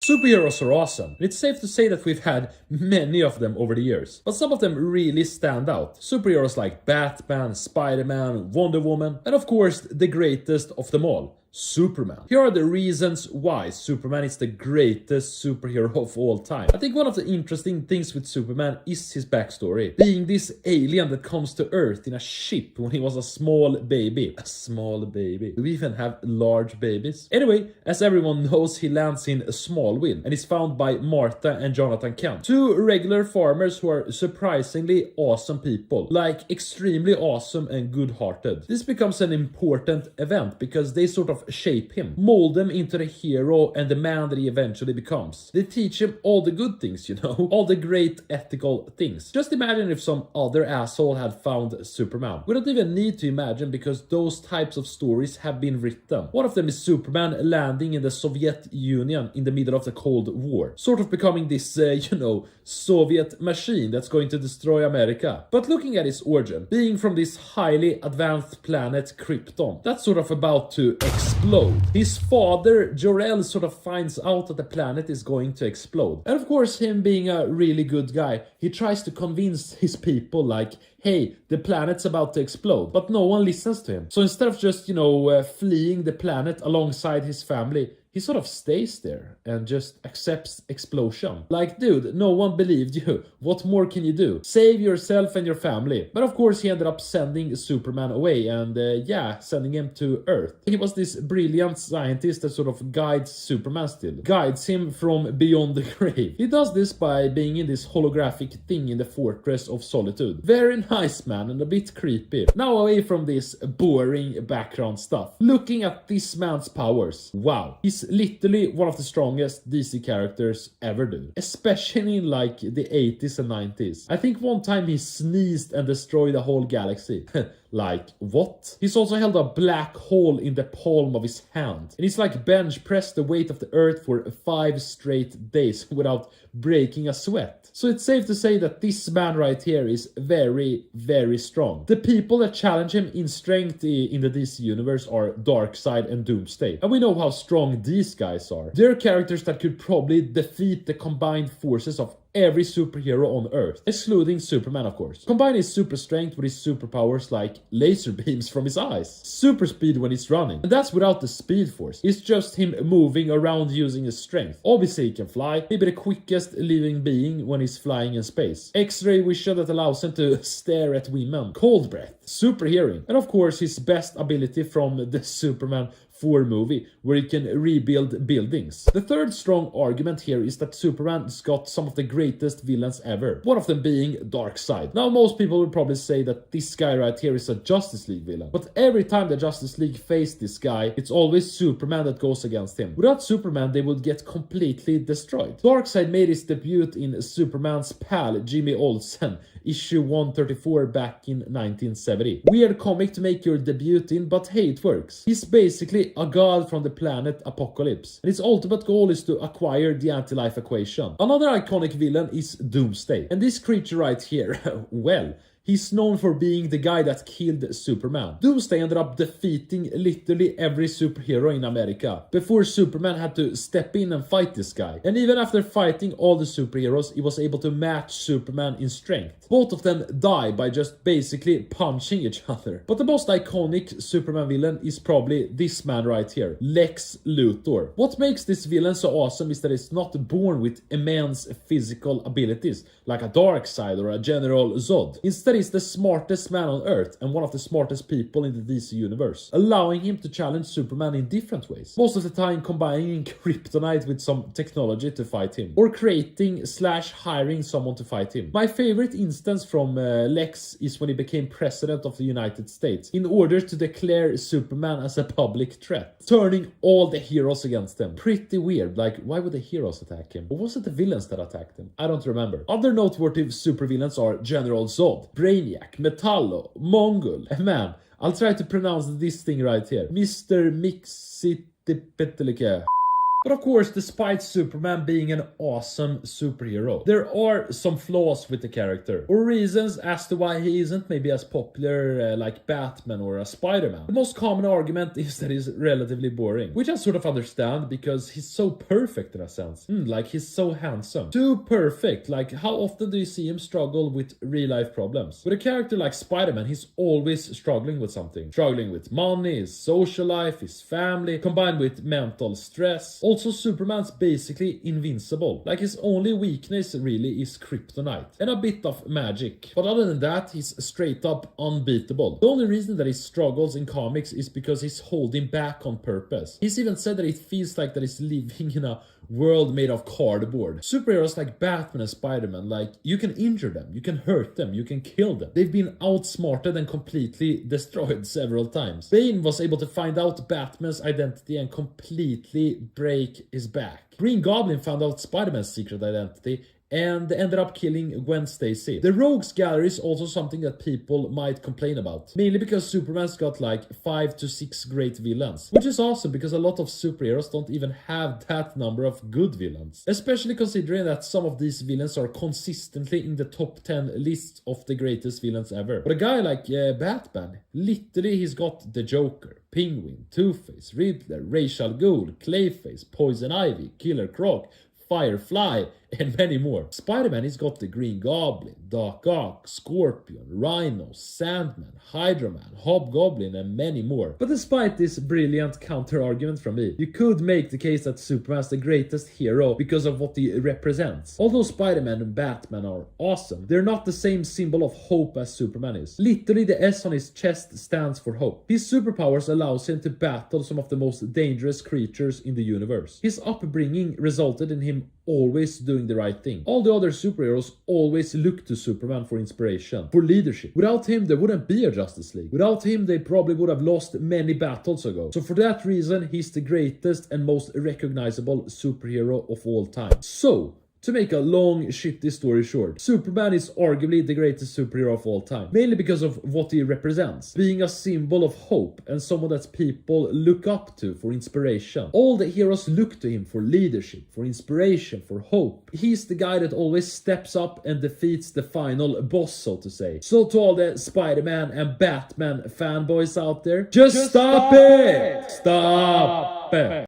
Superheroes are awesome, and it's safe to say that we've had many of them over the years. But some of them really stand out. Superheroes like Batman, Spider-Man, Wonder Woman, and of course the greatest of them all, Superman. Here are the reasons why Superman is the greatest superhero of all time. I think one of the interesting things with Superman is his backstory. Being this alien that comes to Earth in a ship when he was a small baby. A small baby. Do we even have large babies? Anyway, as everyone knows, he lands in Smallville and is found by Martha and Jonathan Kent. Two regular farmers who are surprisingly awesome people. Like extremely awesome and good-hearted. This becomes an important event because they sort of shape him, mold him into the hero and the man that he eventually becomes. They teach him all the good things, you know, all the great ethical things. Just imagine if some other asshole had found Superman. We don't even need to imagine because those types of stories have been written. One of them is Superman landing in the Soviet Union in the middle of the Cold War, sort of becoming this, Soviet machine that's going to destroy America. But looking at his origin, being from this highly advanced planet Krypton, that's sort of about to explode. His father, Jor-El, sort of finds out that the planet is going to explode. And of course, him being a really good guy, he tries to convince his people like, hey, the planet's about to explode. But no one listens to him. So instead of just, fleeing the planet alongside his family, he sort of stays there and just accepts explosion. Like, dude, no one believed you. What more can you do? Save yourself and your family. But of course, he ended up sending Superman away and, sending him to Earth. He was this brilliant scientist that sort of guides Superman still. Guides him from beyond the grave. He does this by being in this holographic thing in the Fortress of Solitude. Very nice, man, and a bit creepy. Now away from this boring background stuff. Looking at this man's powers. Wow. He's literally one of the strongest DC characters ever do. Especially in like the 80s and 90s. I think one time he sneezed and destroyed a whole galaxy. Like, what? He's also held a black hole in the palm of his hand. And he's like bench pressed the weight of the earth for 5 straight days without breaking a sweat. So it's safe to say that this man right here is very, very strong. The people that challenge him in strength in the DC universe are Darkseid and Doomsday. And we know how strong these guys are. They're characters that could probably defeat the combined forces of every superhero on Earth, excluding Superman, of course. Combine his super strength with his superpowers like laser beams from his eyes, super speed when he's running, and that's without the speed force. It's just him moving around using his strength. Obviously he can fly, maybe the quickest living being when he's flying in space. X-ray vision that allows him to stare at women. Cold breath, super hearing, and of course his best ability from the Superman 4 movie, where he can rebuild buildings. The third strong argument here is that Superman's got some of the greatest villains ever, one of them being Darkseid. Now most people will probably say that this guy right here is a Justice League villain, but every time the Justice League face this guy, it's always Superman that goes against him. Without Superman, they would get completely destroyed. Darkseid made his debut in Superman's pal Jimmy Olsen, issue 134 back in 1970. Weird comic to make your debut in, but hey, it works. He's basically a god from the planet Apocalypse, and his ultimate goal is to acquire the anti-life equation. Another iconic villain is Doomsday, and this creature right here, well, he's known for being the guy that killed Superman. Doomsday ended up defeating literally every superhero in America before Superman had to step in and fight this guy. And even after fighting all the superheroes, he was able to match Superman in strength. Both of them die by just basically punching each other. But the most iconic Superman villain is probably this man right here, Lex Luthor. What makes this villain so awesome is that he's not born with immense physical abilities like a Darkseid or a General Zod. Instead, he's the smartest man on Earth and one of the smartest people in the DC universe, allowing him to challenge Superman in different ways. Most of the time combining kryptonite with some technology to fight him, or creating/hiring someone to fight him. My favorite instance from Lex is when he became president of the United States in order to declare Superman as a public threat, turning all the heroes against him. Pretty weird, like why would the heroes attack him? Or was it the villains that attacked him? I don't remember. Other noteworthy supervillains are General Zod, Brainiac, Metallo, Mongol, and man, I'll try to pronounce this thing right here, Mr. Mixitipetlica. But of course, despite Superman being an awesome superhero, there are some flaws with the character, or reasons as to why he isn't maybe as popular like Batman or a Spider-Man. The most common argument is that he's relatively boring, which I sort of understand because he's so perfect in a sense. Like he's so handsome. Too perfect. Like how often do you see him struggle with real life problems? With a character like Spider-Man, he's always struggling with something. Struggling with money, his social life, his family, combined with mental stress. Also, Superman's basically invincible. Like his only weakness really is kryptonite and a bit of magic. But other than that, he's straight up unbeatable. The only reason that he struggles in comics is because he's holding back on purpose. He's even said that it feels like that he's living in a world made of cardboard. Superheroes like Batman and Spider-Man, like, you can injure them, you can hurt them, you can kill them. They've been outsmarted and completely destroyed several times. Bane was able to find out Batman's identity and completely break his back. Green Goblin found out Spider-Man's secret identity and ended up killing Gwen Stacy. The Rogues Gallery is also something that people might complain about, mainly because Superman's got like 5 to 6 great villains, which is awesome because a lot of superheroes don't even have that number of good villains, especially considering that some of these villains are consistently in the top 10 lists of the greatest villains ever. But a guy like Batman, literally he's got the Joker, Penguin, Two-Face, Riddler, Ra's al Ghul, Clayface, Poison Ivy, Killer Croc, Firefly, and many more. Spider-Man has got the Green Goblin, Doc Ock, Scorpion, Rhino, Sandman, Hydra Man, Hobgoblin, and many more. But despite this brilliant counter-argument from me, you could make the case that Superman's the greatest hero because of what he represents. Although Spider-Man and Batman are awesome, they're not the same symbol of hope as Superman is. Literally, the S on his chest stands for hope. His superpowers allows him to battle some of the most dangerous creatures in the universe. His upbringing resulted in him always doing the right thing. All the other superheroes always look to Superman for inspiration, for leadership. Without him, there wouldn't be a Justice League. Without him, they probably would have lost many battles ago. So for that reason, he's the greatest and most recognizable superhero of all time. So, to make a long, shitty story short, Superman is arguably the greatest superhero of all time. Mainly because of what he represents. Being a symbol of hope and someone that people look up to for inspiration. All the heroes look to him for leadership, for inspiration, for hope. He's the guy that always steps up and defeats the final boss, so to say. So to all the Spider-Man and Batman fanboys out there, just stop it! Stop it!